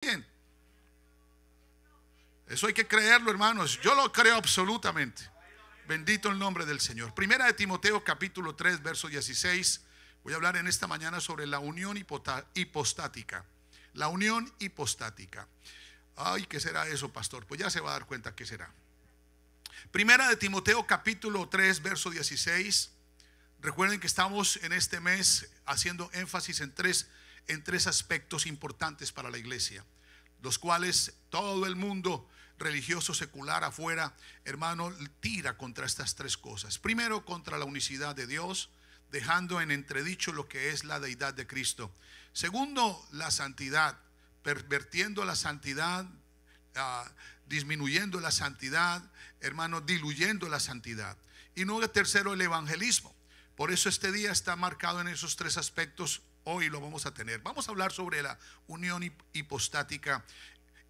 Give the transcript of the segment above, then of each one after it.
Bien. Eso hay que creerlo, hermanos. Yo lo creo absolutamente. Bendito el nombre del Señor. Primera de Timoteo capítulo 3 verso 16. Voy a hablar en esta mañana sobre la unión hipostática. La unión hipostática. Ay, ¿qué será eso, pastor? Pues ya se va a dar cuenta qué será. Primera de Timoteo capítulo 3 verso 16. Recuerden que estamos en este mes haciendo énfasis en tres aspectos importantes para la iglesia, los cuales todo el mundo religioso secular afuera, hermano, tira contra estas tres cosas. Primero, contra la unicidad de Dios, dejando en entredicho lo que es la deidad de Cristo. Segundo, la santidad, pervertiendo la santidad, disminuyendo la santidad, hermano, diluyendo la santidad. Y luego, tercero, el evangelismo. Por eso este día está marcado en esos tres aspectos. Hoy lo vamos a tener. Vamos a hablar sobre la unión hipostática.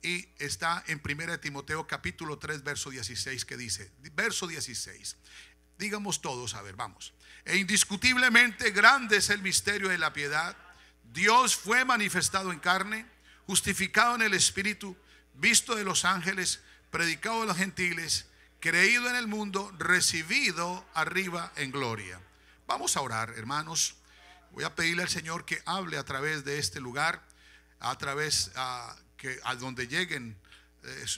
Y está en 1 Timoteo capítulo 3 verso 16, que dice, verso 16, digamos todos, a ver, vamos. E indiscutiblemente grande es el misterio de la piedad. Dios fue manifestado en carne, justificado en el Espíritu, visto de los ángeles, predicado de los gentiles, creído en el mundo, recibido arriba en gloria. Vamos a orar, hermanos. Voy a pedirle al Señor que hable a través de este lugar, a través que a donde lleguen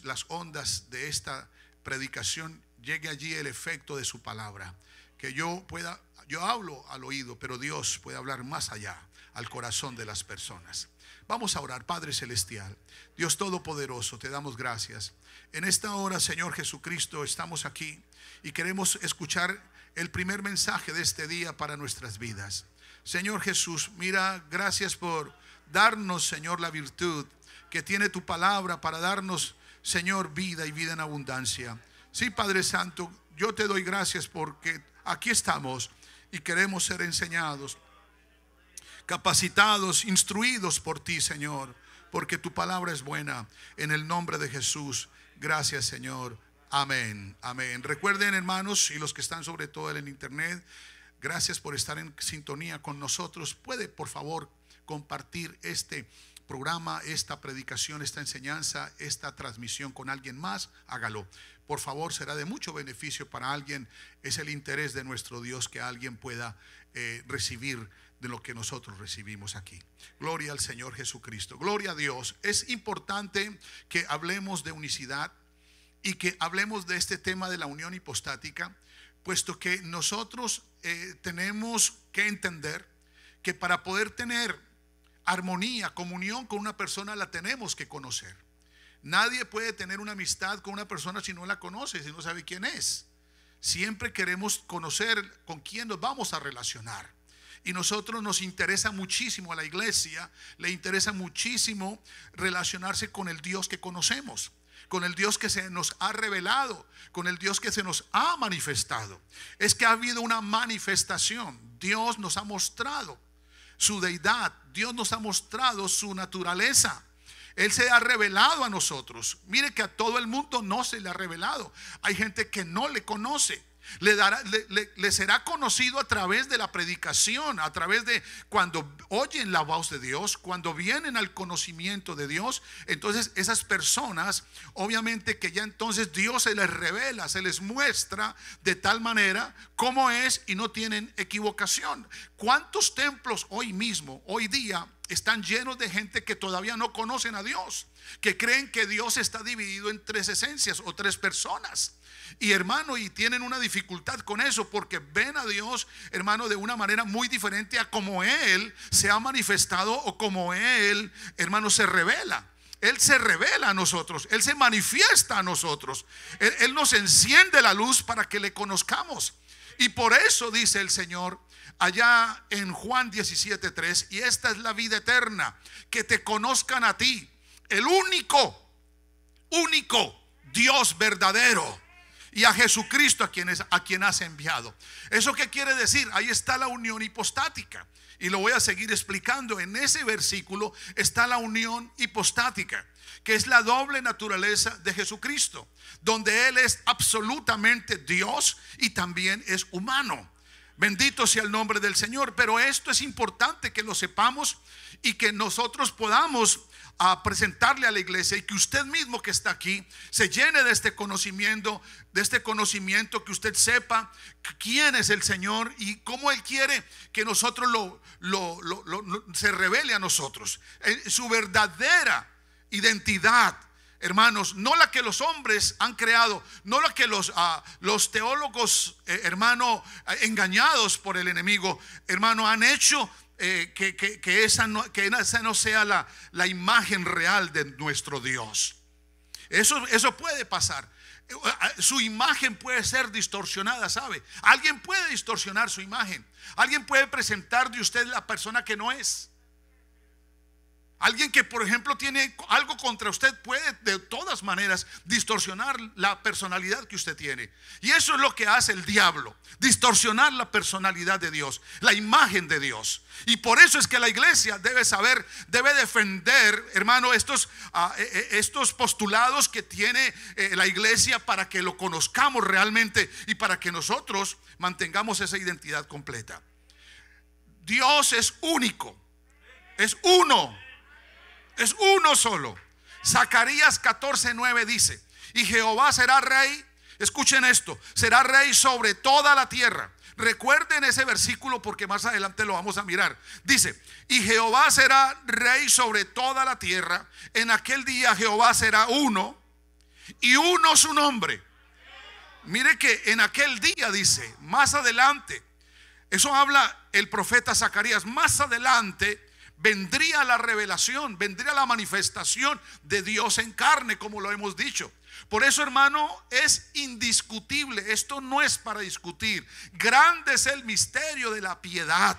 las ondas de esta predicación, llegue allí el efecto de su palabra. Que yo hablo al oído, pero Dios puede hablar más allá, al corazón de las personas. Vamos a orar. Padre celestial, Dios todopoderoso, te damos gracias. En esta hora, Señor Jesucristo, estamos aquí y queremos escuchar el primer mensaje de este día para nuestras vidas. Señor Jesús, mira, gracias por darnos, Señor, la virtud que tiene tu palabra para darnos, Señor, vida y vida en abundancia. Sí, Padre Santo, yo te doy gracias porque aquí estamos y queremos ser enseñados, capacitados, instruidos por ti, Señor, porque tu palabra es buena. En el nombre de Jesús, gracias, Señor. Amén, amén. Recuerden, hermanos, y los que están sobre todo en el internet, gracias por estar en sintonía con nosotros. Puede, por favor, compartir este programa, esta predicación, esta enseñanza, esta transmisión con alguien más. Hágalo, por favor, será de mucho beneficio para alguien. Es el interés de nuestro Dios que alguien pueda recibir de lo que nosotros recibimos aquí. Gloria al Señor Jesucristo, gloria a Dios. Es importante que hablemos de unicidad y que hablemos de este tema de la unión hipostática, puesto que nosotros tenemos que entender que para poder tener armonía, comunión con una persona, la tenemos que conocer. Nadie puede tener una amistad con una persona si no la conoce, si no sabe quién es. Siempre queremos conocer con quién nos vamos a relacionar. Y nosotros nos interesa muchísimo, a la iglesia le interesa muchísimo relacionarse con el Dios que conocemos, con el Dios que se nos ha revelado, con el Dios que se nos ha manifestado. Es que ha habido una manifestación. Dios nos ha mostrado su deidad, Dios nos ha mostrado su naturaleza. Él se ha revelado a nosotros. Mire que a todo el mundo no se le ha revelado. Hay gente que no le conoce. Le será conocido a través de la predicación, a través de cuando oyen la voz de Dios, cuando vienen al conocimiento de Dios. Entonces esas personas, obviamente que ya entonces Dios se les revela, se les muestra de tal manera como es y no tienen equivocación. ¿Cuántos templos hoy mismo, hoy día, están llenos de gente que todavía no conocen a Dios, que creen que Dios está dividido en tres esencias o tres personas? Y hermano, y tienen una dificultad con eso, porque ven a Dios, hermano, de una manera muy diferente a como Él se ha manifestado o como Él, hermano, se revela. Él se revela a nosotros, Él se manifiesta a nosotros. Él nos enciende la luz para que le conozcamos. Y por eso dice el Señor allá en Juan 17:3, y esta es la vida eterna, que te conozcan a ti, el único Dios verdadero, y a Jesucristo a quien has enviado. ¿Eso qué quiere decir? Ahí está la unión hipostática, y lo voy a seguir explicando. En ese versículo está la unión hipostática, que es la doble naturaleza de Jesucristo, donde Él es absolutamente Dios y también es humano. Bendito sea el nombre del Señor. Pero esto es importante que lo sepamos y que nosotros podamos a presentarle a la iglesia, y que usted mismo que está aquí se llene de este conocimiento, que usted sepa quién es el Señor y cómo Él quiere que nosotros se revele a nosotros su verdadera identidad, hermanos, no la que los hombres han creado, no la que los teólogos, hermano, engañados por el enemigo, hermano, han hecho. Que esa no sea la imagen real de nuestro Dios. Eso puede pasar. Su imagen puede ser distorsionada, ¿sabe? Alguien puede distorsionar su imagen. Alguien puede presentar de usted la persona que no es. Alguien que, por ejemplo, tiene algo contra usted puede de todas maneras distorsionar la personalidad que usted tiene. Y eso es lo que hace el diablo: distorsionar la personalidad de Dios, la imagen de Dios. Y por eso es que la iglesia debe defender, hermano, estos postulados que tiene la iglesia, para que lo conozcamos realmente y para que nosotros mantengamos esa identidad completa. Dios es único, es uno. Es uno solo. Zacarías 14:9 dice: y Jehová será rey, escuchen esto, será rey sobre toda la tierra. Recuerden ese versículo porque más adelante lo vamos a mirar. Dice: y Jehová será rey sobre toda la tierra. En aquel día Jehová será uno, y uno su nombre. Mire que en aquel día dice, más adelante, eso habla el profeta Zacarías, más adelante vendría la revelación, vendría la manifestación de Dios en carne, como lo hemos dicho. Por eso, hermano, es indiscutible. Esto no es para discutir. Grande es el misterio de la piedad.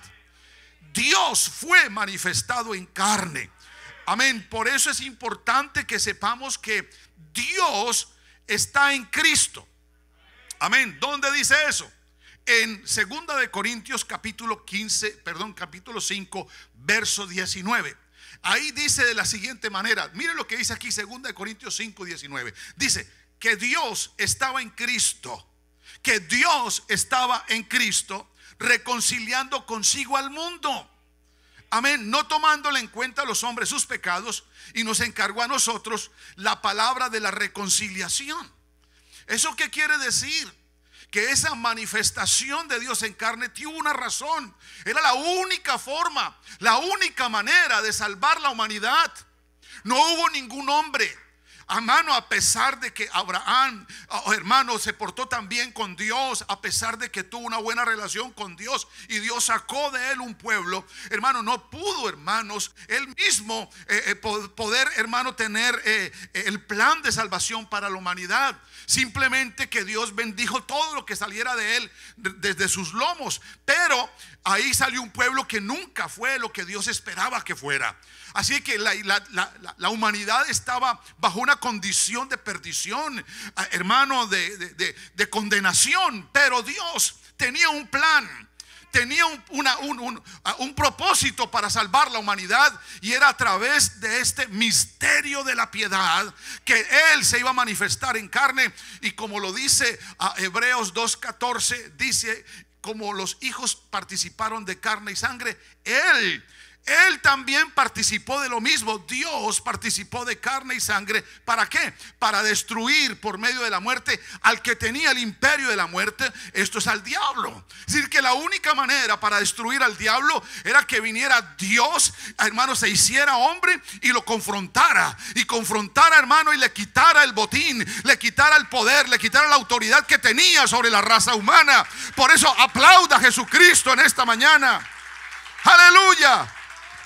Dios fue manifestado en carne. Amén. Por eso es importante que sepamos que Dios está en Cristo. Amén. ¿Dónde dice eso? En 2 de Corintios capítulo 5, verso 19. Ahí dice de la siguiente manera. Miren lo que dice aquí, 2 de Corintios 5, 19. Dice que Dios estaba en Cristo, que Dios estaba en Cristo reconciliando consigo al mundo. Amén. No tomándole en cuenta a los hombres sus pecados, y nos encargó a nosotros la palabra de la reconciliación. ¿Eso qué quiere decir? Que esa manifestación de Dios en carne tuvo una razón. Era la única forma, la única manera de salvar la humanidad. No hubo ningún hombre, hermano, a pesar de que Abraham, hermano, se portó tan bien con Dios, a pesar de que tuvo una buena relación con Dios y Dios sacó de él un pueblo, hermano, no pudo, hermanos, él mismo poder, hermano, tener el plan de salvación para la humanidad. Simplemente que Dios bendijo todo lo que saliera de él desde sus lomos. Pero ahí salió un pueblo que nunca fue lo que Dios esperaba que fuera. Así que la humanidad estaba bajo una condición de perdición, hermano, de condenación. Pero Dios tenía un plan, tenía un propósito para salvar la humanidad, y era a través de este misterio de la piedad que Él se iba a manifestar en carne. Y como lo dice Hebreos 2:14, dice: como los hijos participaron de carne y sangre, Él también participó de lo mismo. Dios participó de carne y sangre. ¿Para qué? Para destruir por medio de la muerte al que tenía el imperio de la muerte, esto es al diablo. Es decir, que la única manera para destruir al diablo era que viniera Dios, hermano, se hiciera hombre y lo confrontara. Y confrontara, hermano, y le quitara el botín, le quitara el poder, le quitara la autoridad que tenía sobre la raza humana. Por eso aplauda a Jesucristo en esta mañana. Aleluya.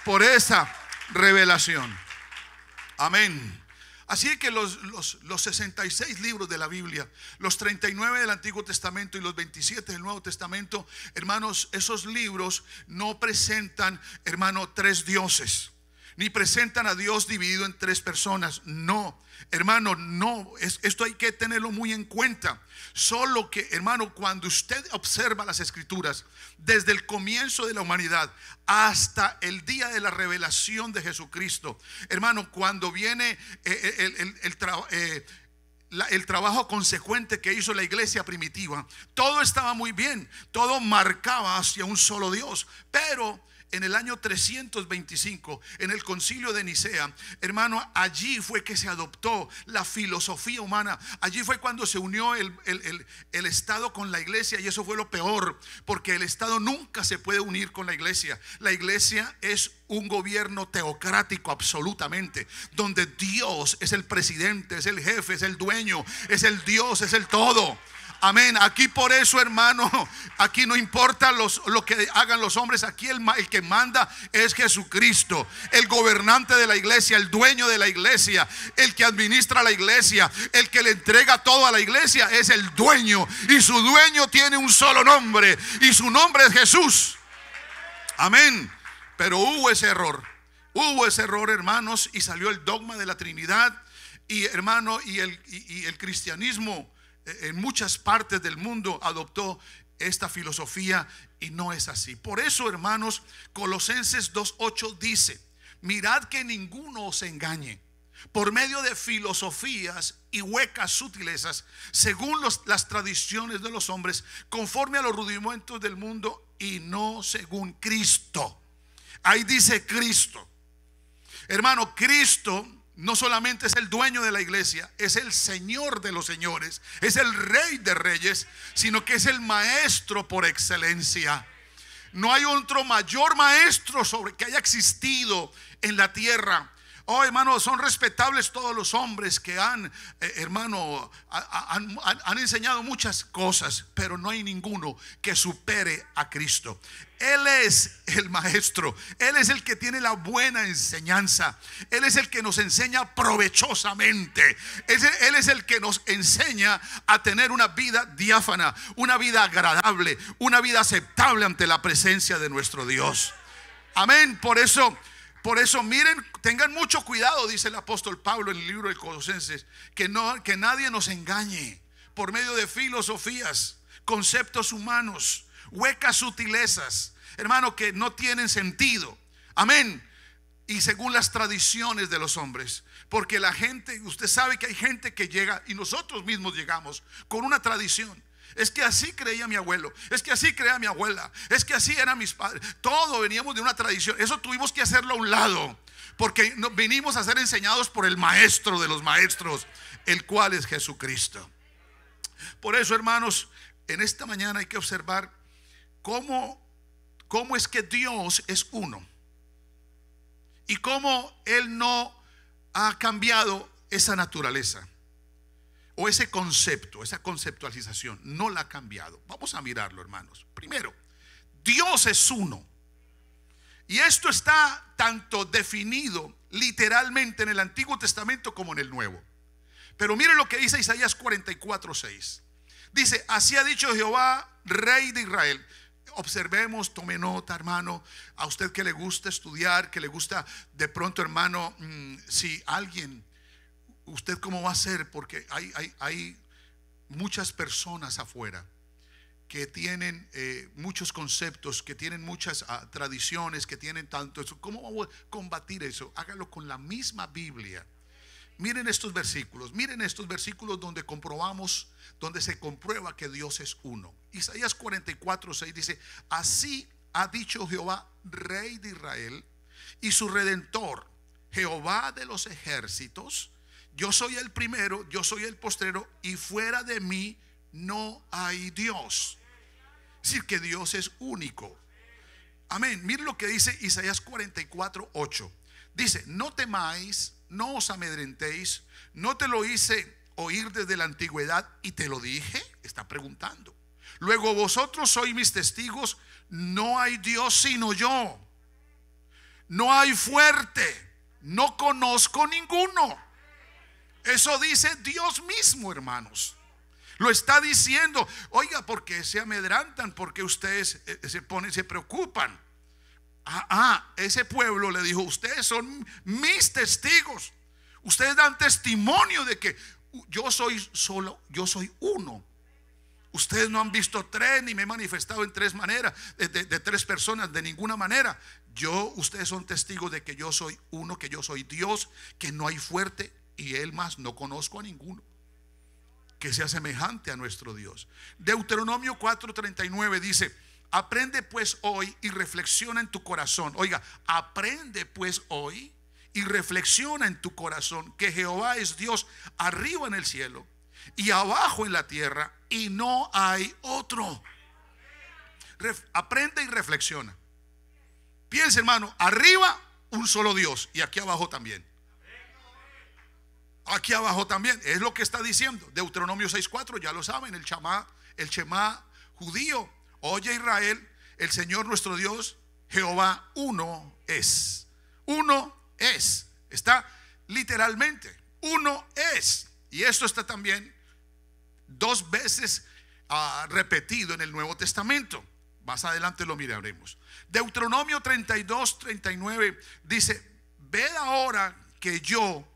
Por esa revelación. Amén. Así que los 66 libros de la Biblia, los 39 del Antiguo Testamento y los 27 del Nuevo Testamento, hermanos, esos libros no presentan, hermano, tres dioses, ni presentan a Dios dividido en tres personas. No, hermano, no. Esto hay que tenerlo muy en cuenta. Solo que, hermano, cuando usted observa las Escrituras, desde el comienzo de la humanidad hasta el día de la revelación de Jesucristo, hermano, cuando viene el trabajo consecuente que hizo la iglesia primitiva, todo estaba muy bien, todo marcaba hacia un solo Dios. Pero en el año 325, en el concilio de Nicea, hermano, allí fue que se adoptó la filosofía humana. Allí fue cuando se unió el Estado con la iglesia, y eso fue lo peor, porque el Estado nunca se puede unir con la iglesia. La iglesia es un gobierno teocrático absolutamente, donde Dios es el presidente, es el jefe, es el dueño, es el Dios, es el todo. Amén. Aquí por eso, hermano, aquí no importa lo que hagan los hombres. Aquí el que manda es Jesucristo, el gobernante de la iglesia, el dueño de la iglesia, el que administra la iglesia, el que le entrega todo a la iglesia, es el dueño. Y su dueño tiene un solo nombre, y su nombre es Jesús. Amén. Pero hubo ese error, hermanos, y salió el dogma de la Trinidad. Y hermano, y el cristianismo en muchas partes del mundo adoptó esta filosofía, y no es así. Por eso, hermanos, Colosenses 2:8 dice: mirad que ninguno os engañe por medio de filosofías y huecas sutilezas, según las tradiciones de los hombres, conforme a los rudimentos del mundo, y no según Cristo. Ahí dice Cristo. Hermano, Cristo no solamente es el dueño de la iglesia, es el Señor de los señores, es el Rey de reyes, sino que es el maestro por excelencia. No hay otro mayor maestro que haya existido en la tierra. Oh, hermano, son respetables todos los hombres que han enseñado muchas cosas, pero no hay ninguno que supere a Cristo. Él es el maestro, Él es el que tiene la buena enseñanza, Él es el que nos enseña provechosamente, Él es el que nos enseña a tener una vida diáfana, una vida agradable, una vida aceptable ante la presencia de nuestro Dios. Amén. Por eso miren, tengan mucho cuidado, dice el apóstol Pablo en el libro de Colosenses, que nadie nos engañe por medio de filosofías, conceptos humanos, huecas sutilezas, hermano, que no tienen sentido. Amén. Y según las tradiciones de los hombres, porque la gente, usted sabe que hay gente que llega, y nosotros mismos llegamos con una tradición. Es que así creía mi abuelo, es que así creía mi abuela, es que así eran mis padres. Todo veníamos de una tradición. Eso tuvimos que hacerlo a un lado, porque venimos a ser enseñados por el maestro de los maestros, el cual es Jesucristo. Por eso, hermanos, en esta mañana hay que observar cómo es que Dios es uno, y cómo Él no ha cambiado esa naturaleza, o ese concepto, esa conceptualización, no la ha cambiado. Vamos a mirarlo, hermanos. Primero, Dios es uno, y esto está tanto definido literalmente en el Antiguo Testamento como en el Nuevo. Pero mire lo que dice Isaías 44:6. Dice: así ha dicho Jehová, Rey de Israel. Observemos, tome nota, hermano, a usted que le gusta estudiar, que le gusta de pronto, hermano, si alguien, ¿usted cómo va a hacer? Porque hay muchas personas afuera que tienen muchos conceptos, que tienen muchas tradiciones, que tienen tanto eso. ¿Cómo vamos a combatir eso? Hágalo con la misma Biblia. Miren estos versículos donde comprobamos, donde se comprueba que Dios es uno. Isaías 44:6 dice: así ha dicho Jehová, Rey de Israel, y su Redentor, Jehová de los ejércitos: yo soy el primero, yo soy el postrero, y fuera de mí no hay Dios. Es decir, que Dios es único. Amén. Miren lo que dice Isaías 44:8. Dice: no temáis, no os amedrentéis, no te lo hice oír desde la antigüedad y te lo dije. Está preguntando. Luego vosotros sois mis testigos, no hay Dios sino yo, no hay fuerte, no conozco ninguno. Eso dice Dios mismo, hermanos. Lo está diciendo. Oiga, ¿por qué se amedrantan? ¿Por qué ustedes se preocupan? Ese pueblo le dijo: ustedes son mis testigos, ustedes dan testimonio de que yo soy solo, yo soy uno. Ustedes no han visto tres, ni me he manifestado en tres maneras, de tres personas, de ninguna manera. Ustedes son testigos de que yo soy uno, que yo soy Dios, que no hay fuerte, y Él más, no conozco a ninguno que sea semejante a nuestro Dios. Deuteronomio 4:39 dice: Aprende pues hoy y reflexiona en tu corazón. Oiga, aprende pues hoy y reflexiona en tu corazón que Jehová es Dios arriba en el cielo y abajo en la tierra, y no hay otro. Aprende y reflexiona. Piensa, hermano, arriba un solo Dios y aquí abajo también. Aquí abajo también, es lo que está diciendo Deuteronomio 6:4, ya lo saben, el Shema judío. Oye Israel, el Señor nuestro Dios, Jehová, uno es. Uno es. Está literalmente, uno es. Y esto está también 2 veces repetido en el Nuevo Testamento. Más adelante lo miraremos. Deuteronomio 32:39 dice: ved ahora que yo,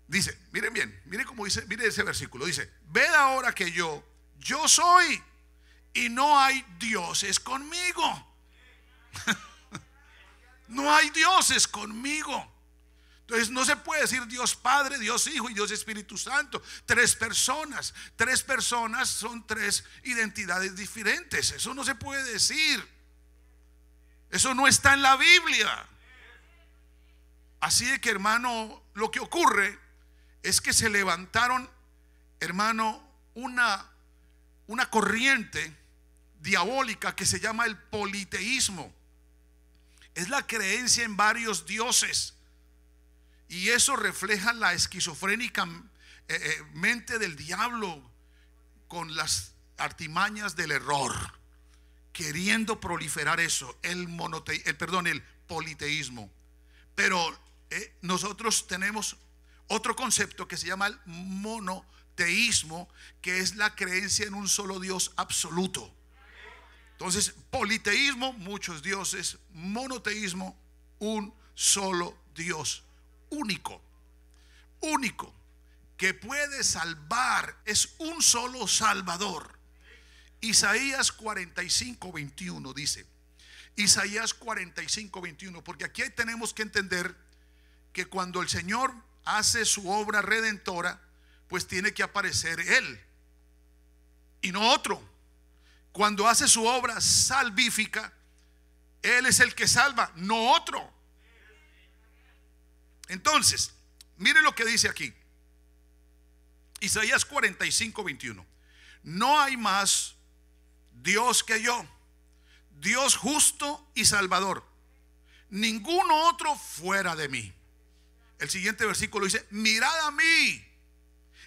dice, miren bien, miren cómo dice, miren ese versículo, dice: ved ahora que yo soy y no hay dioses conmigo. No hay dioses conmigo. Entonces no se puede decir Dios Padre, Dios Hijo y Dios Espíritu Santo. 3 personas. 3 personas son 3 identidades diferentes. Eso no se puede decir. Eso no está en la Biblia. Así de que, hermano, lo que ocurre es que se levantaron, hermano, una corriente diabólica que se llama el politeísmo. Es la creencia en varios dioses. Y eso refleja la esquizofrénica mente del diablo con las artimañas del error, queriendo proliferar eso, el politeísmo. Pero nosotros tenemos otro concepto que se llama el monoteísmo, que es la creencia en un solo Dios absoluto. Entonces, politeísmo, muchos dioses; monoteísmo, un solo Dios único, que puede salvar. Es un solo Salvador. Isaías 45:21 dice, Isaías 45:21, porque aquí tenemos que entender que cuando el Señor hace su obra redentora, pues tiene que aparecer Él y no otro. Cuando hace su obra salvífica, Él es el que salva, no otro. Entonces, mire lo que dice aquí, Isaías 45:21. No hay más Dios que yo, Dios justo y salvador, ningún otro fuera de mí. El siguiente versículo dice: mirad a mí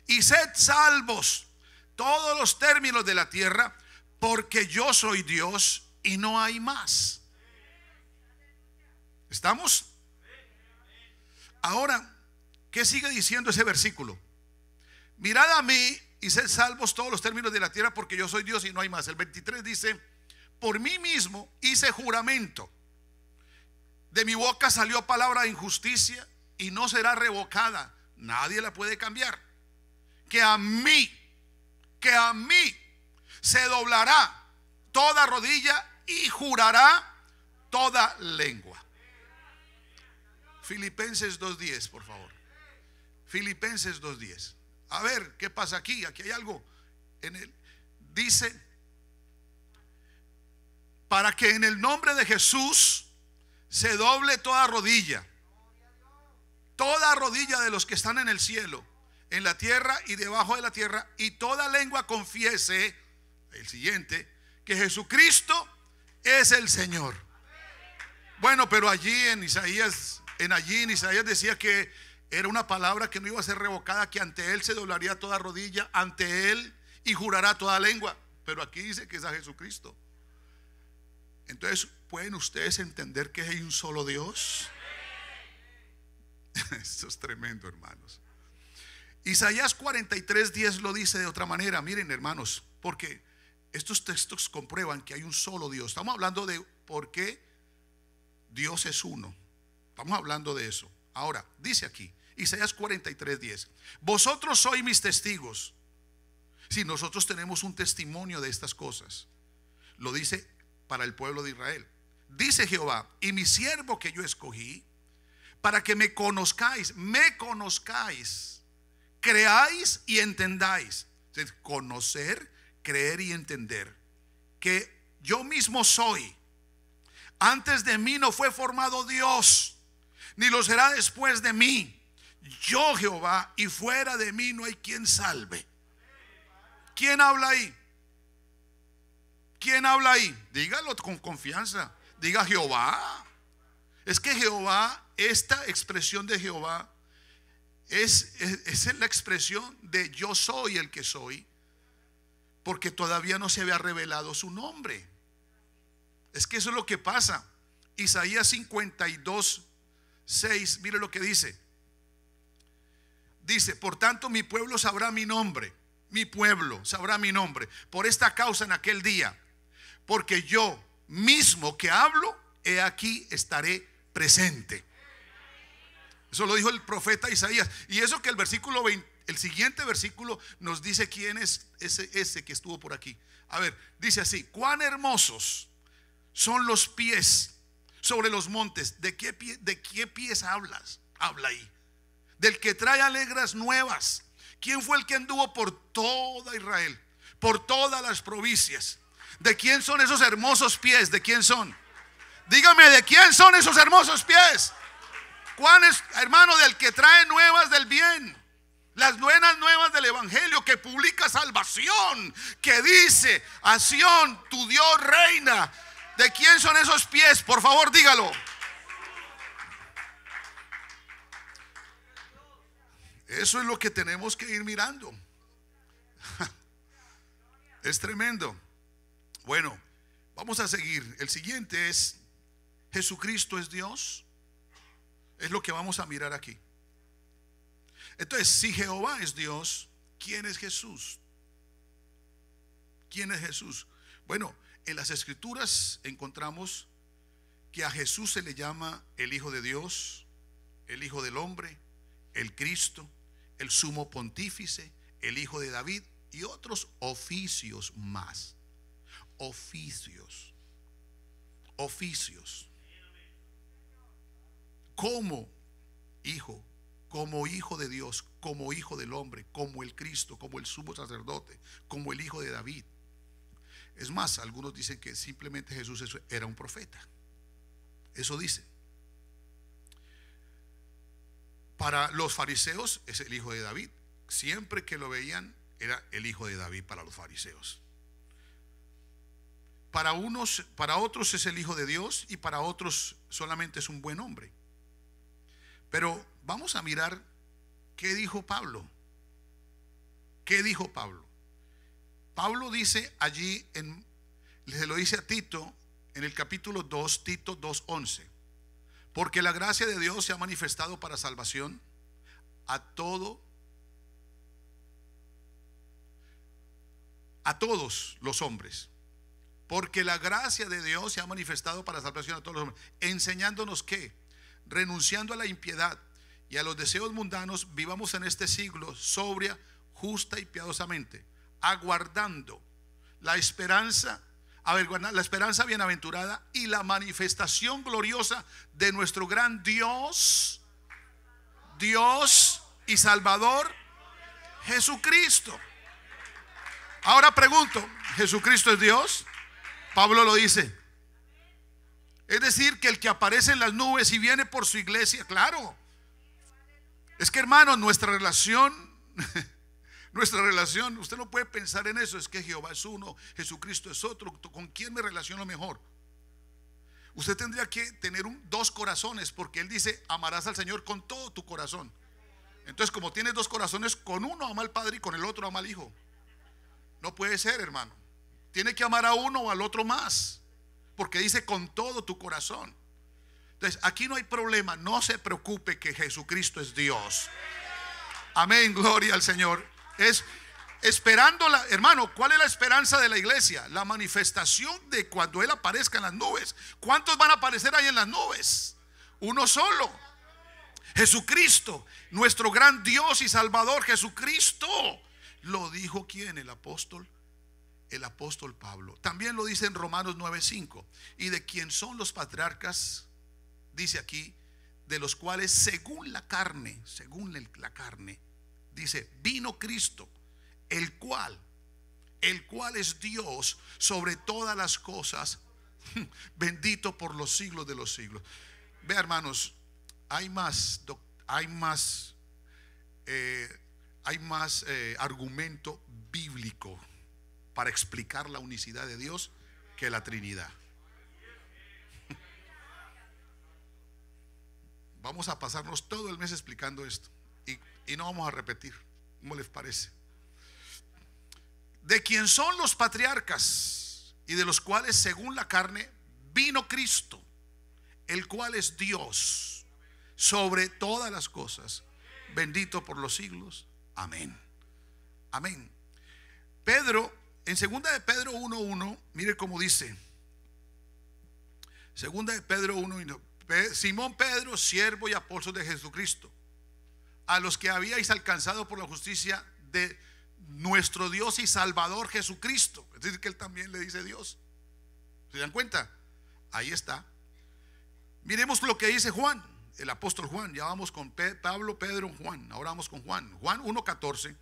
y sed salvos todos los términos de la tierra, porque yo soy Dios y no hay más. ¿Estamos? Ahora, ¿qué sigue diciendo ese versículo? Mirad a mí y sed salvos todos los términos de la tierra, porque yo soy Dios y no hay más. El 23 dice: por mí mismo hice juramento, de mi boca salió palabra de injusticia y no será revocada, nadie la puede cambiar. Que a mí se doblará toda rodilla y jurará toda lengua. Filipenses 2:10, por favor. Filipenses 2:10. A ver, ¿qué pasa aquí? Aquí hay algo en él. Dice: para que en el nombre de Jesús se doble toda rodilla de los que están en el cielo, en la tierra y debajo de la tierra, y toda lengua confiese, el siguiente, que Jesucristo es el Señor. Bueno, pero allí en Isaías decía que era una palabra que no iba a ser revocada, que ante Él se doblaría toda rodilla, ante Él, y jurará toda lengua. Pero aquí dice que es a Jesucristo. Entonces, ¿pueden ustedes entender que hay un solo Dios? Esto es tremendo, hermanos. Isaías 43:10 lo dice de otra manera. Miren, hermanos, porque estos textos comprueban que hay un solo Dios. Estamos hablando de por qué Dios es uno. Estamos hablando de eso. Ahora, dice aquí, Isaías 43:10: vosotros sois mis testigos. Si nosotros tenemos un testimonio de estas cosas, lo dice para el pueblo de Israel. Dice Jehová: y mi siervo que yo escogí, para que me conozcáis, creáis y entendáis. Conocer, creer y entender que yo mismo soy. Antes de mí no fue formado Dios, ni lo será después de mí. Yo Jehová, y fuera de mí no hay quien salve. ¿Quién habla ahí? ¿Quién habla ahí? Dígalo con confianza. Diga Jehová. Es que Jehová, esta expresión de Jehová es la expresión de yo soy el que soy, porque todavía no se había revelado su nombre. Es que eso es lo que pasa. Isaías 52:6, mire lo que dice. Dice: por tanto mi pueblo sabrá mi nombre. Mi pueblo sabrá mi nombre. Por esta causa en aquel día, porque yo mismo que hablo, he aquí estaré presente. Eso lo dijo el profeta Isaías. Y eso que el versículo 20, el siguiente versículo nos dice quién es ese que estuvo por aquí. A ver, dice así: cuán hermosos son los pies sobre los montes. ¿De qué pies hablas? Habla ahí. Del que trae alegres nuevas. ¿Quién fue el que anduvo por toda Israel, por todas las provincias? ¿De quién son esos hermosos pies? ¿De quién son? Dígame, ¿de quién son esos hermosos pies? ¿Cuál es, hermano? Del que trae nuevas del bien, las buenas nuevas del evangelio, que publica salvación, que dice: a Sión tu Dios reina. ¿De quién son esos pies? Por favor, dígalo. Eso es lo que tenemos que ir mirando. Es tremendo. Bueno, vamos a seguir. El siguiente es: ¿Jesucristo es Dios? Es lo que vamos a mirar aquí. Entonces, si Jehová es Dios, ¿quién es Jesús? ¿Quién es Jesús? Bueno, en las Escrituras encontramos que a Jesús se le llama el Hijo de Dios, el Hijo del Hombre, el Cristo, el Sumo Pontífice, el Hijo de David y otros oficios más. Oficios. Como Hijo de Dios, como Hijo del Hombre, como el Cristo, como el Sumo Sacerdote, como el Hijo de David. Es más, algunos dicen que simplemente Jesús era un profeta. Eso dice. Para los fariseos es el Hijo de David. Siempre que lo veían era el Hijo de David para los fariseos. Para otros es el Hijo de Dios, y para otros solamente es un buen hombre. Pero vamos a mirar qué dijo Pablo. ¿Qué dijo Pablo? Pablo dice allí, se lo dice a Tito en el capítulo 2, Tito 2:11. Porque la gracia de Dios se ha manifestado para salvación a todos los hombres. Porque la gracia de Dios se ha manifestado para salvación a todos los hombres, enseñándonos que, renunciando a la impiedad y a los deseos mundanos, vivamos en este siglo sobria, justa y piadosamente, aguardando la esperanza bienaventurada y la manifestación gloriosa de nuestro gran Dios y Salvador Jesucristo. Ahora pregunto: ¿Jesucristo es Dios? Pablo lo dice. Es decir, que el que aparece en las nubes y viene por su iglesia, claro. Es que, hermano, nuestra relación, usted no puede pensar en eso. Es que Jehová es uno, Jesucristo es otro. ¿Con quién me relaciono mejor? Usted tendría que tener dos corazones, porque él dice: amarás al Señor con todo tu corazón. Entonces, como tienes dos corazones, con uno ama al Padre y con el otro ama al Hijo. No puede ser, hermano. Tiene que amar a uno o al otro más, porque dice con todo tu corazón. Entonces, aquí no hay problema. No se preocupe que Jesucristo es Dios. Amén, gloria al Señor. Es esperando hermano, ¿cuál es la esperanza de la iglesia? La manifestación de cuando Él aparezca en las nubes. ¿Cuántos van a aparecer ahí en las nubes? Uno solo. Jesucristo, nuestro gran Dios y Salvador. Jesucristo. Lo dijo ¿quién? El apóstol Pablo. También lo dice en Romanos 9:5. Y de quién son los patriarcas, dice aquí, de los cuales según la carne, dice, vino Cristo, el cual el cual es Dios sobre todas las cosas, bendito por los siglos de los siglos. Vea, hermanos, hay más argumento bíblico para explicar la unicidad de Dios que la Trinidad. Vamos a pasarnos todo el mes explicando esto y no vamos a repetir. ¿Cómo les parece? De quien son los patriarcas y de los cuales según la carne vino Cristo, el cual es Dios sobre todas las cosas, bendito por los siglos. Amén. Amén. Pedro, en segunda de Pedro 1:1, mire cómo dice. Segunda de Pedro 1:1. Simón Pedro, siervo y apóstol de Jesucristo, a los que habíais alcanzado por la justicia de nuestro Dios y Salvador Jesucristo. Es decir, que él también le dice Dios. ¿Se dan cuenta? Ahí está. Miremos lo que dice Juan, el apóstol Juan. Ya vamos con Pablo, Pedro, Juan. Ahora vamos con Juan. Juan 1:14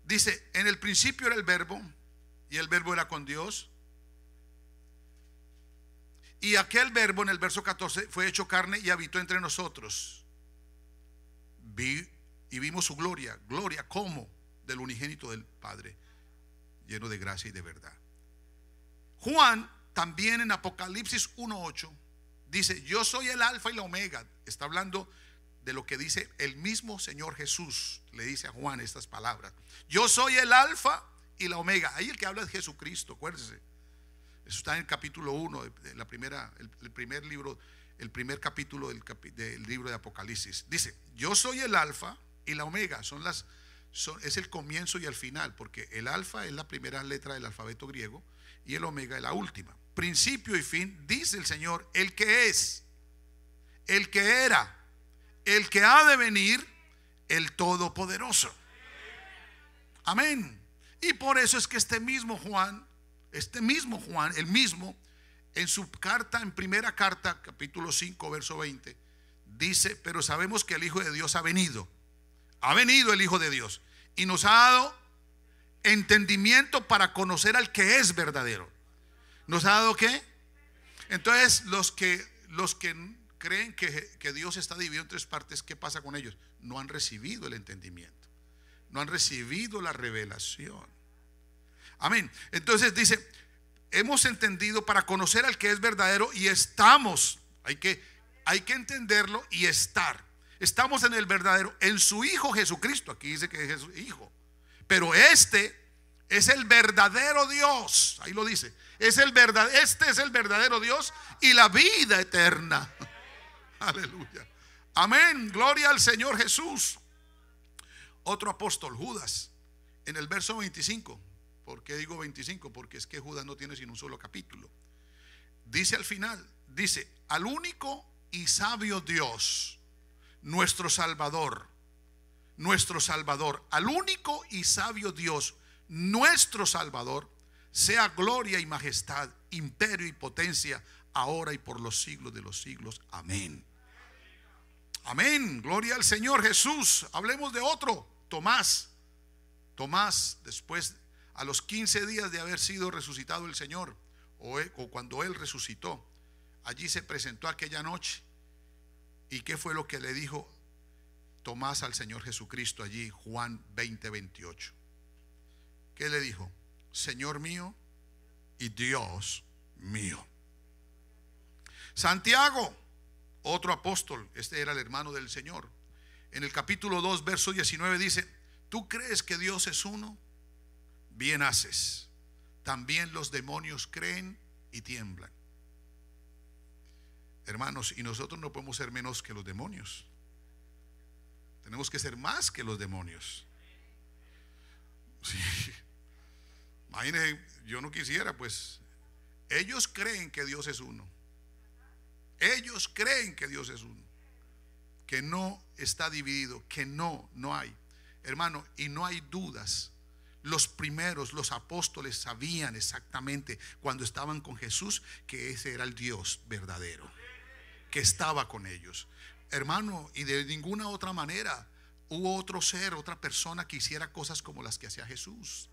dice: en el principio era el verbo, y el verbo era con Dios, y aquel verbo, en el verso 14, fue hecho carne y habitó entre nosotros. Y vimos su gloria. Gloria como del unigénito del Padre, lleno de gracia y de verdad. Juan también en Apocalipsis 1:8 dice: yo soy el alfa y la omega. Está hablando de lo que dice el mismo Señor Jesús. Le dice a Juan estas palabras: yo soy el alfa y la omega. Ahí el que habla es Jesucristo, acuérdese. Eso está en el capítulo 1 de la primera, el primer libro, el primer capítulo del libro de Apocalipsis. Dice: yo soy el alfa y la omega. Es el comienzo y el final, porque el alfa es la primera letra del alfabeto griego y el omega es la última. Principio y fin, dice el Señor, el que es, el que era, el que ha de venir, el Todopoderoso. Amén. Y por eso es que este mismo Juan, el mismo, en su carta, en primera carta, capítulo 5, verso 20, dice: pero sabemos que el Hijo de Dios ha venido el Hijo de Dios, y nos ha dado entendimiento para conocer al que es verdadero. ¿Nos ha dado qué? Entonces los que creen que Dios está dividido en tres partes, ¿qué pasa con ellos? No han recibido el entendimiento, no han recibido la revelación. Amén. Entonces dice: hemos entendido para conocer al que es verdadero, y estamos, hay que entenderlo y estamos en el verdadero, en su Hijo Jesucristo. Aquí dice que es su Hijo, pero este es el verdadero Dios. Ahí lo dice: este es el verdadero Dios y la vida eterna. Aleluya. Amén. Gloria al Señor Jesús. Otro apóstol, Judas, en el verso 25. ¿Por qué digo 25? Porque es que Judas no tiene sino un solo capítulo. Dice al final, dice: al único y sabio Dios, nuestro Salvador, al único y sabio Dios, nuestro Salvador, sea gloria y majestad, imperio y potencia, ahora y por los siglos de los siglos. Amén. Amén. Gloria al Señor Jesús. Hablemos de otro, Tomás. Después, a los 15 días de haber sido resucitado el Señor, o cuando Él resucitó, allí se presentó aquella noche. ¿Y qué fue lo que le dijo Tomás al Señor Jesucristo allí? Juan 20:28. ¿Qué le dijo? Señor mío y Dios mío. Santiago, otro apóstol, este era el hermano del Señor, en el capítulo 2, verso 19 dice: ¿tú crees que Dios es uno? Bien haces. También los demonios creen y tiemblan. Hermanos, y nosotros no podemos ser menos que los demonios. Tenemos que ser más que los demonios. Sí. Imagínense, yo no quisiera, pues ellos creen que Dios es uno. Ellos creen que Dios es uno, que no está dividido, que no hay. Hermano, y no hay dudas. Los primeros, los apóstoles, sabían exactamente cuando estaban con Jesús que ese era el Dios verdadero, que estaba con ellos. Hermano, y de ninguna otra manera hubo otro ser, otra persona que hiciera cosas como las que hacía Jesús.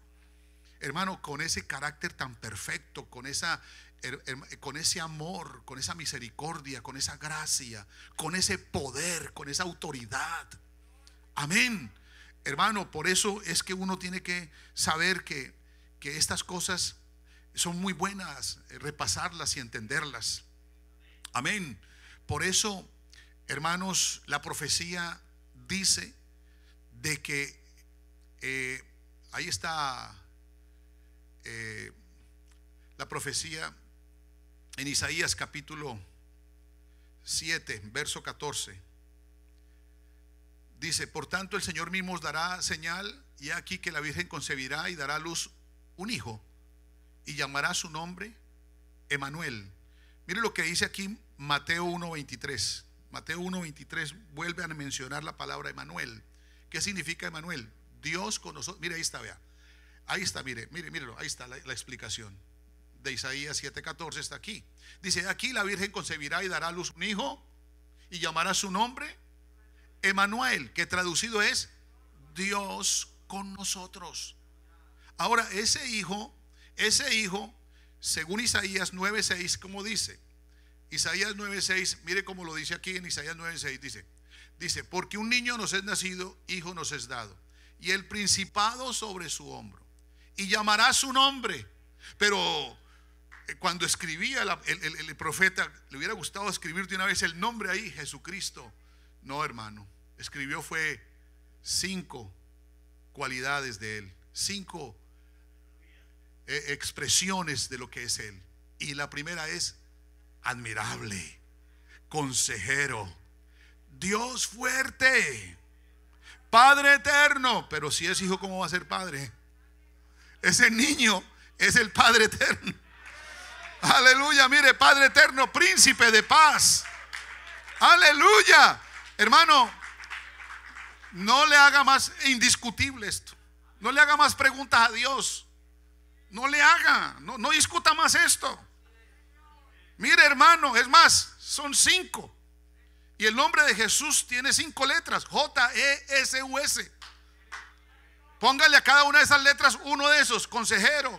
hermano, con ese carácter tan perfecto, con ese amor, con esa misericordia, con esa gracia, con ese poder, con esa autoridad. Amén. Hermano, por eso es que uno tiene que saber que estas cosas son muy buenas, repasarlas y entenderlas. Amén. Por eso, hermanos, la profecía dice de que ahí está la profecía en Isaías capítulo 7, verso 14. Dice: por tanto el Señor mismo os dará señal, y aquí que la Virgen concebirá y dará a luz un hijo, y llamará su nombre Emanuel. Mire lo que dice aquí Mateo 1:23. Mateo 1:23 vuelve a mencionar la palabra Emanuel. ¿Qué significa Emanuel? Dios con nosotros. Mire, ahí está, vea. Ahí está, mírelo, ahí está la explicación de Isaías 7:14, está aquí. Dice: aquí la Virgen concebirá y dará a luz un hijo, y llamará su nombre Emanuel, que traducido es Dios con nosotros. Ahora, ese hijo, según Isaías 9:6, ¿cómo dice? Isaías 9:6, mire cómo lo dice aquí en Isaías 9:6, dice: porque un niño nos es nacido, hijo nos es dado, y el principado sobre su hombro, y llamará su nombre. Pero cuando escribía el profeta, le hubiera gustado escribir de una vez el nombre ahí, Jesucristo. No, hermano, escribió fue 5 cualidades de él, 5 expresiones de lo que es él. Y la primera es admirable, consejero, Dios fuerte, Padre eterno. Pero si es hijo, ¿cómo va a ser padre? Ese niño es el Padre eterno. Aleluya, mire, Padre eterno, príncipe de paz. Aleluya. Hermano, no le haga más indiscutible esto. No le haga más preguntas a Dios. No le haga, no discuta más esto. Mire, hermano, es más, son 5. Y el nombre de Jesús tiene 5 letras: J-E-S-U-S. Póngale a cada una de esas letras uno de esos: consejero,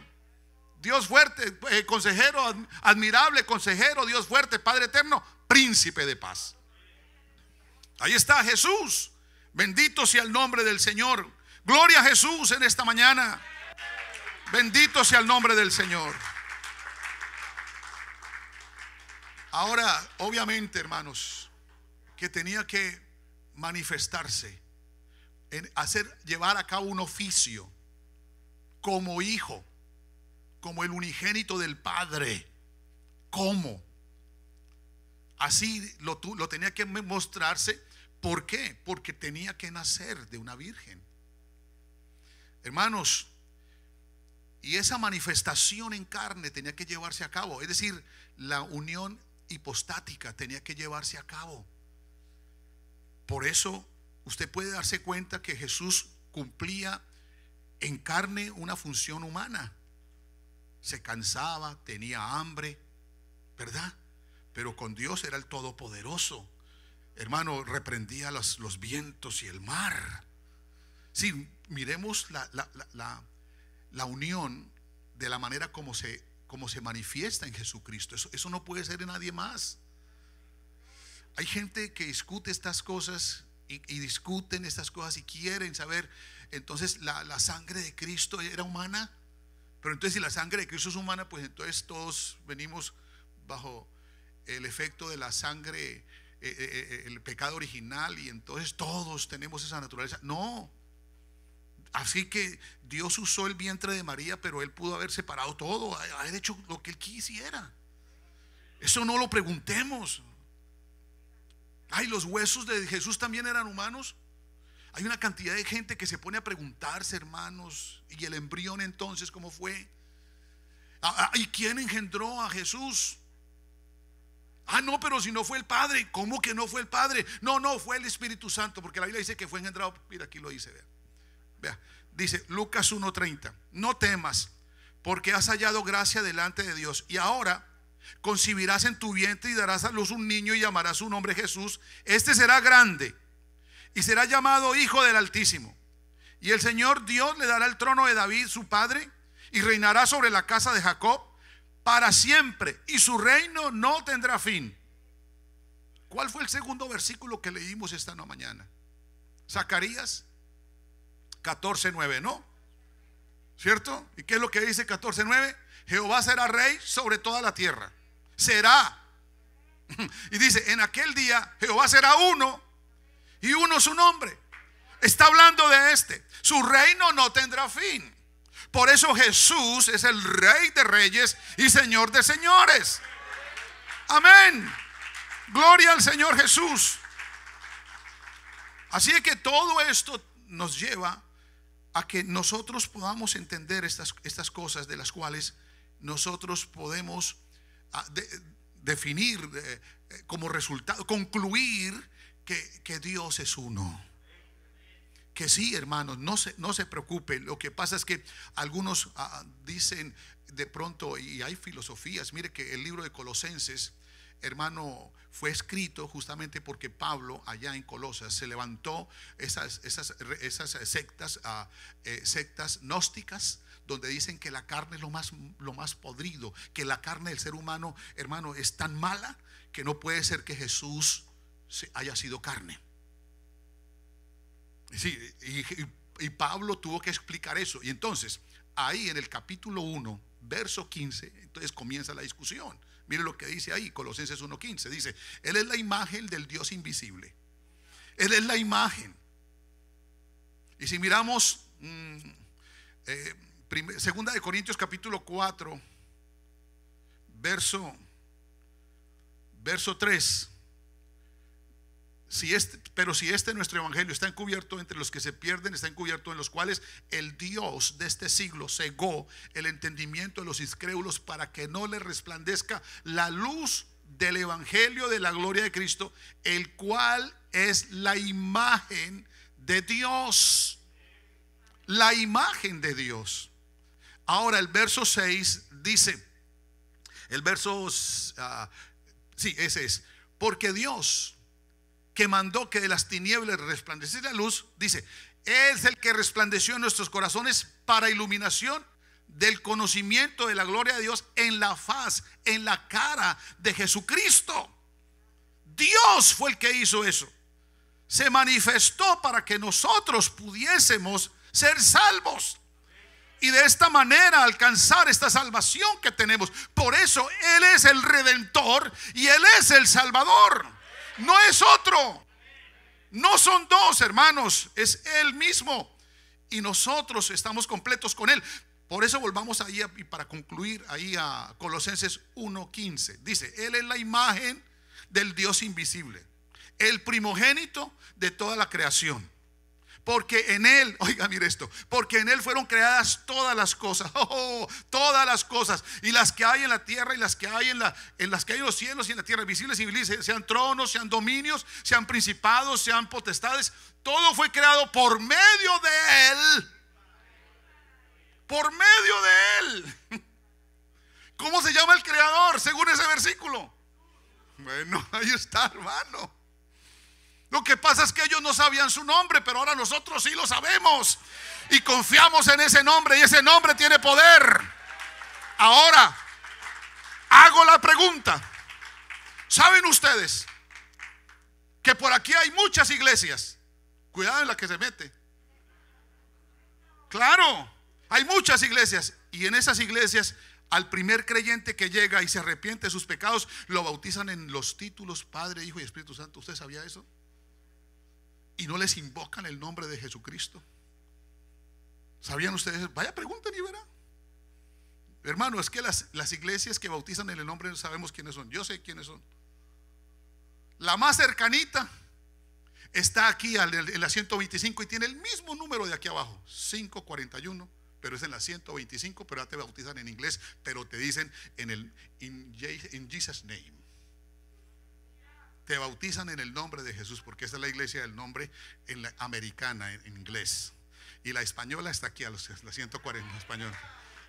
Dios fuerte, consejero, admirable, consejero, Dios fuerte, Padre eterno, príncipe de paz. Ahí está Jesús. Bendito sea el nombre del Señor. Gloria a Jesús en esta mañana. Bendito sea el nombre del Señor. Ahora, obviamente, hermanos, que tenía que manifestarse en llevar a cabo un oficio como hijo, como el unigénito del Padre. ¿Cómo? Así lo tenía que mostrarse. ¿Por qué? Porque tenía que nacer de una virgen, hermanos. Y esa manifestación en carne tenía que llevarse a cabo. Es decir, la unión hipostática tenía que llevarse a cabo. Por eso usted puede darse cuenta que Jesús cumplía en carne una función humana. Se cansaba, tenía hambre, ¿verdad? Pero con Dios era el Todopoderoso. Hermano, reprendía los vientos y el mar. Sí, miremos la unión de la manera como se manifiesta en Jesucristo. Eso no puede ser en nadie más. Hay gente que discute estas cosas y discuten estas cosas y quieren saber. Entonces la sangre de Cristo era humana. Pero entonces, si la sangre de Cristo es humana, pues entonces todos venimos bajo el efecto de la sangre, el pecado original, y entonces todos tenemos esa naturaleza. No. Así que Dios usó el vientre de María, pero Él pudo haber separado todo, haber hecho lo que Él quisiera. Eso no lo preguntemos. Ay, los huesos de Jesús también eran humanos. Hay una cantidad de gente que se pone a preguntarse, hermanos, y el embrión entonces, ¿cómo fue? ¿Y quién engendró a Jesús? No, pero si no fue el Padre. ¿Cómo que no fue el Padre? No, fue el Espíritu Santo, porque la Biblia dice que fue engendrado. Mira, aquí lo dice, vea. Dice Lucas 1:30: no temas, porque has hallado gracia delante de Dios, y ahora concebirás en tu vientre y darás a luz un niño, y llamarás su nombre Jesús. Este será grande y será llamado Hijo del Altísimo, y el Señor Dios le dará el trono de David su padre, y reinará sobre la casa de Jacob para siempre, y su reino no tendrá fin. ¿Cuál fue el segundo versículo que leímos esta mañana? Zacarías 14:9, ¿no? ¿Cierto? ¿Y qué es lo que dice 14:9? Jehová será rey sobre toda la tierra. Será. Y dice, en aquel día Jehová será uno, y uno su nombre. Está hablando de este. Su reino no tendrá fin. Por eso Jesús es el Rey de reyes y Señor de señores. Amén. Gloria al Señor Jesús. Así es que todo esto nos lleva a que nosotros podamos entender estas cosas, de las cuales nosotros podemos definir como resultado, concluir que Dios es uno. Que sí, hermanos, no se preocupen. Lo que pasa es que algunos dicen de pronto, y hay filosofías. Mire que el libro de Colosenses, hermano, fue escrito justamente porque Pablo allá en Colosas se levantó esas sectas gnósticas, donde dicen que la carne es lo más podrido, que la carne del ser humano, hermano, es tan mala que no puede ser que Jesús haya sido carne. Sí, y Pablo tuvo que explicar eso. Y entonces ahí en el capítulo 1 verso 15, entonces comienza la discusión. Mire lo que dice ahí, Colosenses 1:15. Dice, Él es la imagen del Dios invisible. Él es la imagen. Y si miramos segunda de Corintios capítulo 4 verso 3. Pero si nuestro evangelio está encubierto entre los que se pierden, está encubierto en los cuales el Dios de este siglo cegó el entendimiento de los incrédulos, para que no les resplandezca la luz del evangelio de la gloria de Cristo, el cual es la imagen de Dios. La imagen de Dios. Ahora el verso 6 dice, el verso ese es, porque Dios, que mandó que de las tinieblas resplandeciera la luz, dice, es el que resplandeció en nuestros corazones para iluminación del conocimiento de la gloria de Dios en la faz, en la cara de Jesucristo. Dios fue el que hizo eso. Se manifestó para que nosotros pudiésemos ser salvos y de esta manera alcanzar esta salvación que tenemos. Por eso Él es el Redentor y Él es el Salvador. No es otro. No son dos, hermanos. Es Él mismo. Y nosotros estamos completos con Él. Por eso volvamos ahí, y para concluir ahí a Colosenses 1:15. Dice, Él es la imagen del Dios invisible, el primogénito de toda la creación. Porque en Él, oiga, mire esto, porque en Él fueron creadas todas las cosas, todas las cosas, y las que hay en la tierra y las que hay en las que hay en los cielos y en la tierra, visibles y invisibles, sean tronos, sean dominios, sean principados, sean potestades. Todo fue creado por medio de Él. Por medio de Él. ¿Cómo se llama el creador según ese versículo? Bueno, ahí está, hermano. Lo que pasa es que ellos no sabían su nombre, pero ahora nosotros sí lo sabemos y confiamos en ese nombre, y ese nombre tiene poder. Ahora hago la pregunta: ¿saben ustedes que por aquí hay muchas iglesias? Cuidado en la que se mete. Claro, hay muchas iglesias, y en esas iglesias al primer creyente que llega y se arrepiente de sus pecados, lo bautizan en los títulos Padre, Hijo y Espíritu Santo. ¿Usted sabía eso? Y no les invocan el nombre de Jesucristo. ¿Sabían ustedes? Vaya, pregunten y verán. Hermano, es que las iglesias que bautizan en el nombre, no sabemos quiénes son. Yo sé quiénes son. La más cercanita está aquí en la 125 y tiene el mismo número de aquí abajo, 541, pero es en la 125, pero ya te bautizan en inglés, pero te dicen in Jesus' name. Te bautizan en el nombre de Jesús, porque esta es la iglesia del nombre en la americana, en inglés. Y la española está aquí, la 140, la española,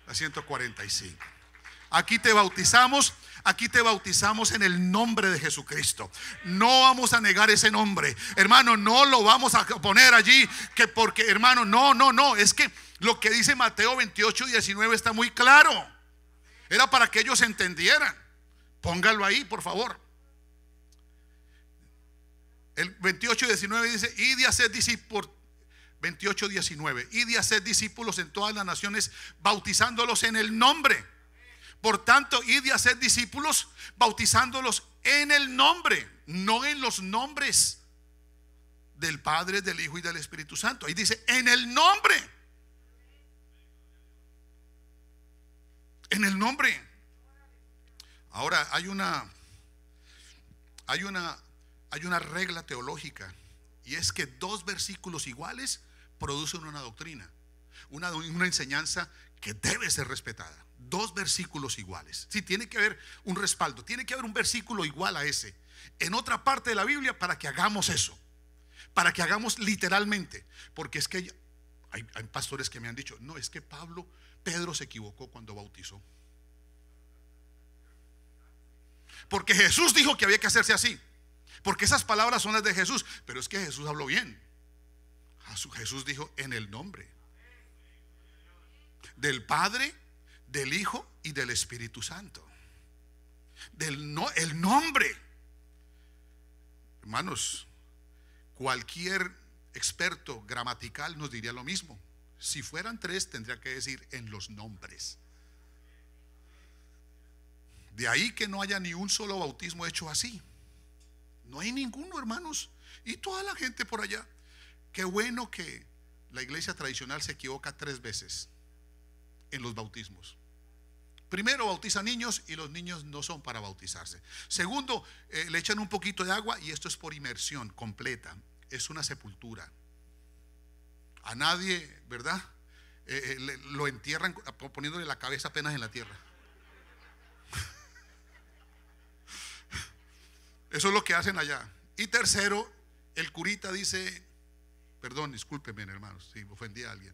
la 145. Aquí te bautizamos en el nombre de Jesucristo. No vamos a negar ese nombre, hermano. No lo vamos a poner allí que porque, hermano, no. Es que Lo que dice Mateo 28:19 está muy claro. Era para que ellos entendieran. Póngalo ahí, por favor. El 28:19 dice: id y haced discípulos. 28:19: id y haced discípulos en todas las naciones, bautizándolos en el nombre. Por tanto, id y haced discípulos, bautizándolos en el nombre, no en los nombres del Padre, del Hijo y del Espíritu Santo. Ahí dice en el nombre. En el nombre. Ahora hay una regla teológica, y es que dos versículos iguales producen una doctrina, una enseñanza que debe ser respetada. Dos versículos iguales. Sí, tiene que haber un respaldo, tiene que haber un versículo igual a ese en otra parte de la Biblia para que hagamos eso, para que hagamos literalmente. Porque es que hay pastores que me han dicho: no, es que Pedro se equivocó cuando bautizó, porque Jesús dijo que había que hacerse así, porque esas palabras son las de Jesús. Pero es que Jesús habló bien. Jesús dijo en el nombre del Padre, del Hijo y del Espíritu Santo. El nombre. Hermanos, cualquier experto gramatical nos diría lo mismo. Si fueran tres, tendría que decir en los nombres. De ahí que no haya ni un solo bautismo hecho así. No hay ninguno, hermanos. Y toda la gente por allá. Qué bueno que la iglesia tradicional se equivoca 3 veces en los bautismos. Primero, bautiza niños y los niños no son para bautizarse. Segundo, le echan un poquito de agua y esto es por inmersión completa. Es una sepultura. A nadie, ¿verdad? Lo entierran poniéndole la cabeza apenas en la tierra. Eso es lo que hacen allá. Y tercero, el curita dice, perdón, discúlpenme, hermanos, si ofendí a alguien.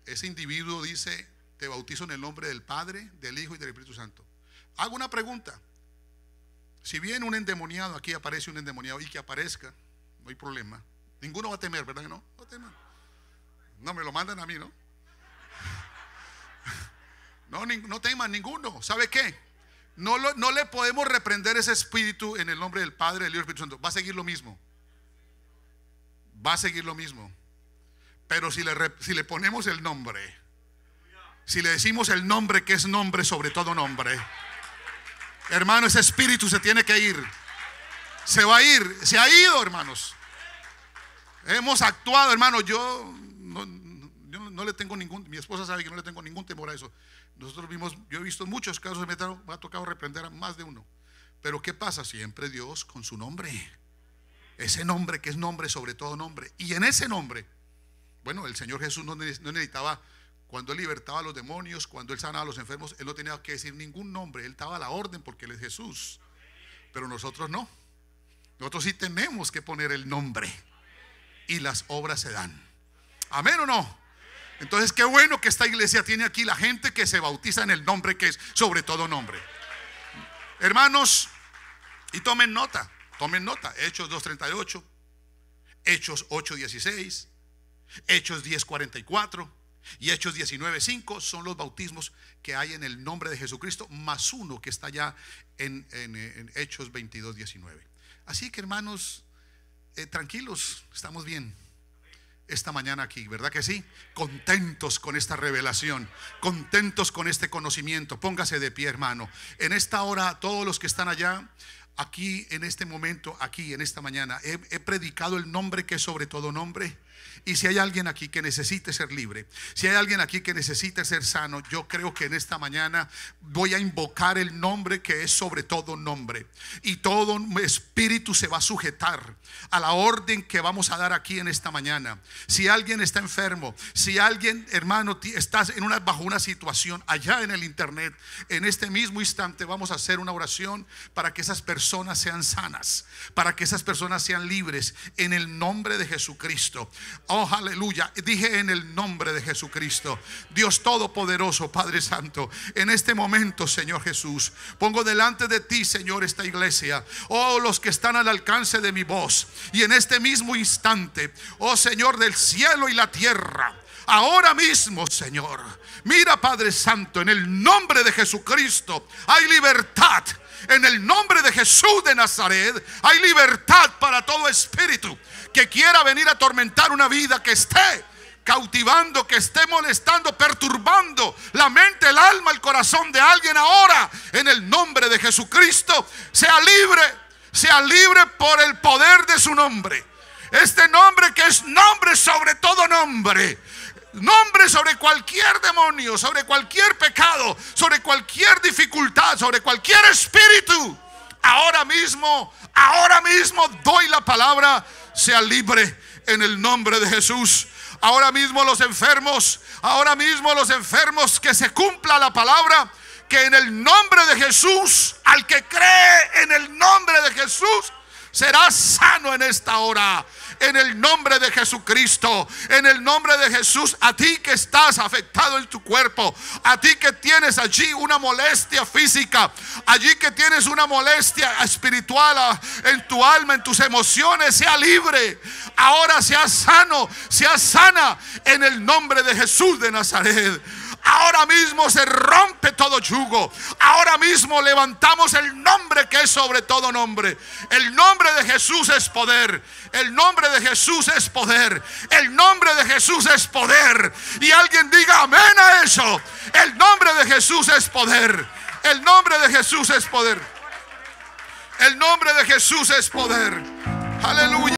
Ese individuo dice: te bautizo en el nombre del Padre, del Hijo y del Espíritu Santo. Hago una pregunta. Si viene un endemoniado, aquí aparece un endemoniado, y que aparezca, no hay problema. Ninguno va a temer, ¿verdad que no? No teman. No, me lo mandan a mí, ¿no? No teman ninguno. ¿Sabe qué? No le podemos reprender ese espíritu en el nombre del Padre, del Hijo y del Espíritu Santo. Va a seguir lo mismo. Va a seguir lo mismo. Pero si le ponemos el nombre, si le decimos el nombre, que es nombre sobre todo nombre, hermano, ese espíritu se tiene que ir. Se va a ir. Se ha ido, hermanos. Hemos actuado, hermano. Yo no le tengo mi esposa sabe que no le tengo ningún temor a eso. Yo he visto muchos casos, me ha tocado reprender a más de uno. Pero ¿qué pasa? Siempre Dios con su nombre. Ese nombre que es nombre sobre todo nombre. Y en ese nombre, bueno, el Señor Jesús no necesitaba, cuando Él libertaba a los demonios, cuando Él sanaba a los enfermos, Él no tenía que decir ningún nombre. Él daba la orden porque Él es Jesús. Pero nosotros no. Nosotros sí tenemos que poner el nombre, y las obras se dan. ¿Amén o no? Entonces qué bueno que esta iglesia tiene aquí la gente que se bautiza en el nombre que es sobre todo nombre. Hermanos, y tomen nota. Hechos 2:38, Hechos 8:16, Hechos 10:44 y Hechos 19:5 son los bautismos que hay en el nombre de Jesucristo, más uno que está ya en Hechos 22:19. Así que, hermanos, tranquilos, estamos bien esta mañana aquí, ¿verdad que sí? Contentos con esta revelación, contentos con este conocimiento. Póngase de pie, hermano. En esta hora, todos los que están allá, aquí en este momento, aquí en esta mañana, he predicado el nombre que es sobre todo nombre. Y si hay alguien aquí que necesite ser libre, si hay alguien aquí que necesite ser sano, yo creo que en esta mañana voy a invocar el nombre que es sobre todo nombre. Y todo espíritu se va a sujetar a la orden que vamos a dar aquí en esta mañana. Si alguien está enfermo, si alguien, hermano, estás bajo una situación allá en el internet, en este mismo instante vamos a hacer una oración para que esas personas sean sanas, para que esas personas sean libres en el nombre de Jesucristo. Oh, aleluya. Dije en el nombre de Jesucristo. Dios Todopoderoso, Padre Santo, en este momento, Señor Jesús, pongo delante de ti, Señor, esta iglesia. Oh, los que están al alcance de mi voz. Y en este mismo instante, oh Señor del cielo y la tierra, Ahora mismo, Señor, mira, Padre Santo, en el nombre de Jesucristo hay libertad. En el nombre de Jesús de Nazaret hay libertad para todo espíritu que quiera venir a atormentar una vida, que esté cautivando, que esté molestando, perturbando la mente, el alma, el corazón de alguien. Ahora, en el nombre de Jesucristo, sea libre por el poder de su nombre. Este nombre que es nombre sobre todo nombre. Nombre sobre cualquier demonio, sobre cualquier pecado, sobre cualquier dificultad, sobre cualquier espíritu. Ahora mismo doy la palabra, sea libre en el nombre de Jesús. Ahora mismo los enfermos, que se cumpla la palabra, que en el nombre de Jesús, al que cree en el nombre de Jesús, será sano en esta hora. En el nombre de Jesucristo, en el nombre de Jesús, a ti que estás afectado en tu cuerpo, a ti que tienes allí una molestia física, allí que tienes una molestia espiritual en tu alma, en tus emociones, sea libre. Ahora sea sano, sea sana en el nombre de Jesús de Nazaret. Ahora mismo se rompe todo yugo. Ahora mismo levantamos el nombre que es sobre todo nombre. El nombre de Jesús es poder. El nombre de Jesús es poder. El nombre de Jesús es poder. Y alguien diga amén a eso. El nombre de Jesús es poder. El nombre de Jesús es poder. El nombre de Jesús es poder. Aleluya.